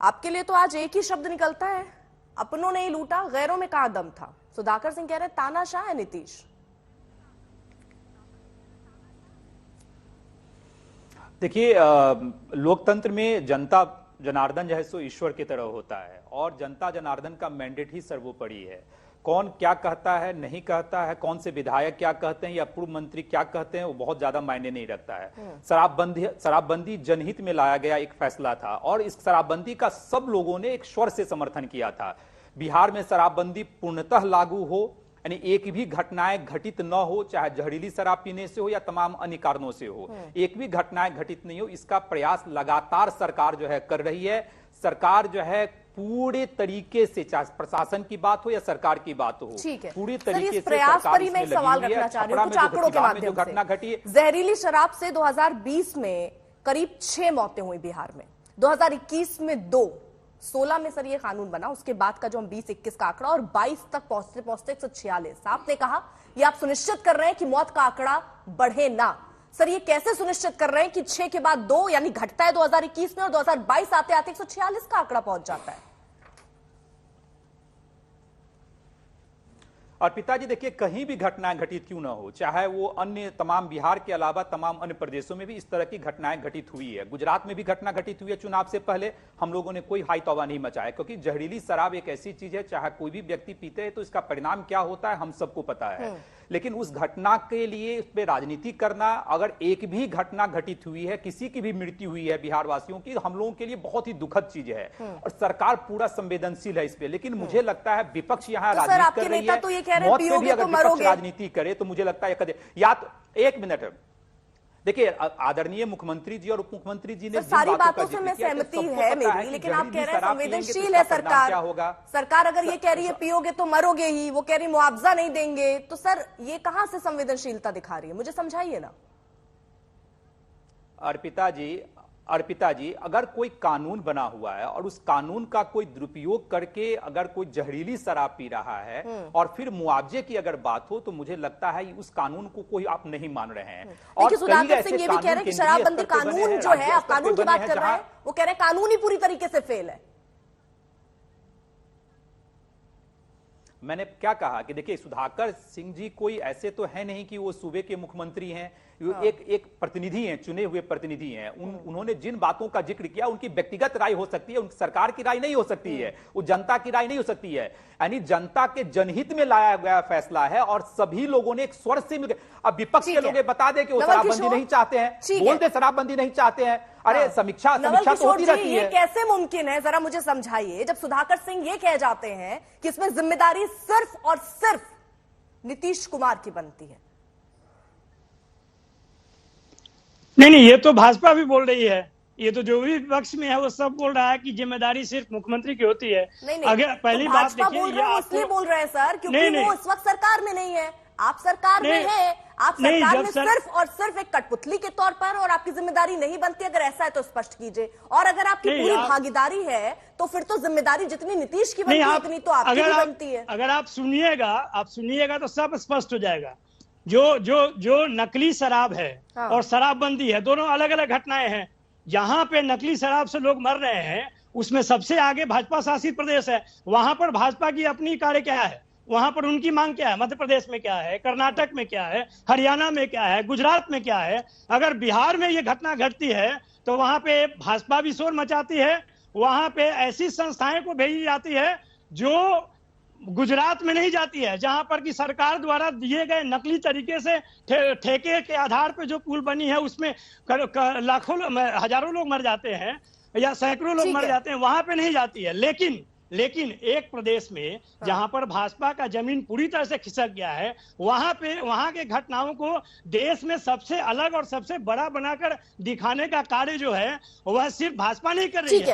आपके लिए तो आज एक ही शब्द निकलता है, अपनों ने ही लूटा, गैरों में कहां दम था। सुधाकर सिंह कह रहे तानाशाह है नीतीश। देखिए, लोकतंत्र में जनता जनार्दन जो है सो ईश्वर की तरह होता है और जनता जनार्दन का मैंडेट ही सर्वोपरि है। कौन क्या कहता है नहीं कहता है, कौन से विधायक क्या कहते हैं या पूर्व मंत्री क्या कहते हैं, वो बहुत ज्यादा मायने नहीं रखता है। शराबबंदी जनहित में लाया गया एक फैसला था और इस शराबबंदी का सब लोगों ने एक स्वर से समर्थन किया था। बिहार में शराबबंदी पूर्णतः लागू हो, यानी एक भी घटनाएं घटित न हो, चाहे जहरीली शराब पीने से हो या तमाम अन्य कारणों से हो, एक भी घटनाएं घटित नहीं हो, इसका प्रयास लगातार सरकार जो है कर रही है। सरकार जो है पूरे तरीके से, चाहे प्रशासन की बात हो या सरकार की बात हो, पूरी तरीके से प्रयास पर ही मैं एक सवाल रखना चाह रही हूं कुछ आंकड़ों के माध्यम से। घटना घटी जहरीली शराब से 2020 में करीब 6 मौतें हुई बिहार में, 2021 में 2, 16 में सर ये कानून बना, उसके बाद का जो हम 20-21 का आंकड़ा और 22 तक पहुंचते पहुंचते 146। आपने कहा ये आप सुनिश्चित कर रहे हैं कि मौत का आंकड़ा बढ़े ना। सर ये कैसे सुनिश्चित कर रहे हैं कि 6 के बाद 2 यानी घटता है 2021 में और 2022 आते आते 146 का आंकड़ा पहुंच जाता है? और पिताजी देखिए, कहीं भी घटनाएं घटित क्यों ना हो, चाहे वो अन्य तमाम बिहार के अलावा तमाम अन्य प्रदेशों में भी इस तरह की घटनाएं घटित हुई है। गुजरात में भी घटना घटित हुई है चुनाव से पहले, हम लोगों ने कोई हाई तौबा नहीं मचाया, क्योंकि जहरीली शराब एक ऐसी चीज है, चाहे कोई भी व्यक्ति पीते है तो इसका परिणाम क्या होता है हम सबको पता है। लेकिन उस घटना के लिए उस पर राजनीति करना, अगर एक भी घटना घटित हुई है, किसी की भी मृत्यु हुई है बिहार वासियों की, हम लोगों के लिए बहुत ही दुखद चीज है और सरकार पूरा संवेदनशील है इस पे। लेकिन मुझे लगता है विपक्ष यहाँ राजनीति कर रही है, मौत पे भी अगर विपक्ष राजनीति करे तो मुझे लगता है या तो एक मिनट देखिए, आदरणीय मुख्यमंत्री जी और उप मुख्यमंत्री जी ने सारी बातों से मैं सहमति है मेरी, लेकिन आप कह रहे हैं संवेदनशील है सरकार। क्या होगा? सरकार अगर ये कह रही है पियोगे तो मरोगे ही, वो कह रही मुआवजा नहीं देंगे, तो सर ये कहां से संवेदनशीलता दिखा रही है, मुझे समझाइए ना। अर्पिता जी, अगर कोई कानून बना हुआ है और उस कानून का कोई दुरुपयोग करके अगर कोई जहरीली शराब पी रहा है और फिर मुआवजे की अगर बात हो, तो मुझे लगता है उस कानून को कोई आप नहीं मान रहे हैं। और सुधाकर सिंह ये भी कह रहे हैं कि शराबबंदी कानून जो है, आप कानून की बात कर रहे हैं, वो कह रहे हैं कानून ही पूरी तरीके से फेल है। मैंने क्या कहा कि देखिए, सुधाकर सिंह जी कोई ऐसे तो है नहीं कि वो सूबे के मुख्यमंत्री हैं, एक प्रतिनिधि हैं, चुने हुए प्रतिनिधि हैं। उन्होंने जिन बातों का जिक्र किया उनकी व्यक्तिगत राय हो सकती है, उनकी सरकार की राय नहीं हो सकती है, वो जनता की राय नहीं हो सकती है। यानी जनता के जनहित में लाया गया फैसला है और सभी लोगों ने एक स्वर से मिल। अब विपक्ष के लोग बता दे कि वो शराबबंदी नहीं चाहते हैं, बोल दे शराबबंदी नहीं चाहते हैं। अरे समीक्षा तो होती रहती है। ये कैसे मुमकिन है, जरा मुझे समझाइए, जब सुधाकर सिंह ये कह जाते हैं कि इसमें जिम्मेदारी सिर्फ और सिर्फ नीतीश कुमार की बनती है। नहीं, ये तो भाजपा भी बोल रही है, ये तो जो भी विपक्ष में है वो सब बोल रहा है कि जिम्मेदारी सिर्फ मुख्यमंत्री की होती है। नहीं, अगर पहली तो बात देखिए, इसलिए बोल रहे हैं सर क्योंकि वो इस वक्त सरकार में नहीं है, आप सरकार में है, आप सरकार में सिर्फ और सिर्फ एक कठपुतली के तौर पर, और आपकी जिम्मेदारी नहीं बनती। अगर ऐसा है तो स्पष्ट कीजिए, और अगर आपकी पूरी भागीदारी है तो फिर तो जिम्मेदारी जितनी नीतीश की बनती है उतनी तो आपकी भी बनती है। अगर आप सुनिएगा तो सब स्पष्ट हो जाएगा। जो नकली शराब है और शराबबंदी है, दोनों अलग अलग घटनाएं हैं। जहां पे नकली शराब से लोग मर रहे हैं उसमें सबसे आगे भाजपा शासित प्रदेश है। वहां पर भाजपा की अपनी कार्य क्या है, वहां पर उनकी मांग क्या है, मध्य प्रदेश में क्या है, कर्नाटक में क्या है, हरियाणा में क्या है, गुजरात में क्या है। अगर बिहार में ये घटना घटती है तो वहां पे भाजपा भी शोर मचाती है, वहां पे ऐसी संस्थाएं को भेजी जाती है जो गुजरात में नहीं जाती है, जहां पर कि सरकार द्वारा दिए गए नकली तरीके से ठेके के आधार पर जो पुल बनी है उसमें लाखों हजारों लोग मर जाते हैं या सैकड़ों लोग मर जाते हैं, वहां पे नहीं जाती है। लेकिन एक प्रदेश में जहां पर भाजपा का जमीन पूरी तरह से खिसक गया है, वहां के घटनाओं को देश में सबसे अलग और सबसे बड़ा बनाकर दिखाने का कार्य जो है वह सिर्फ भाजपा नहीं कर रही है।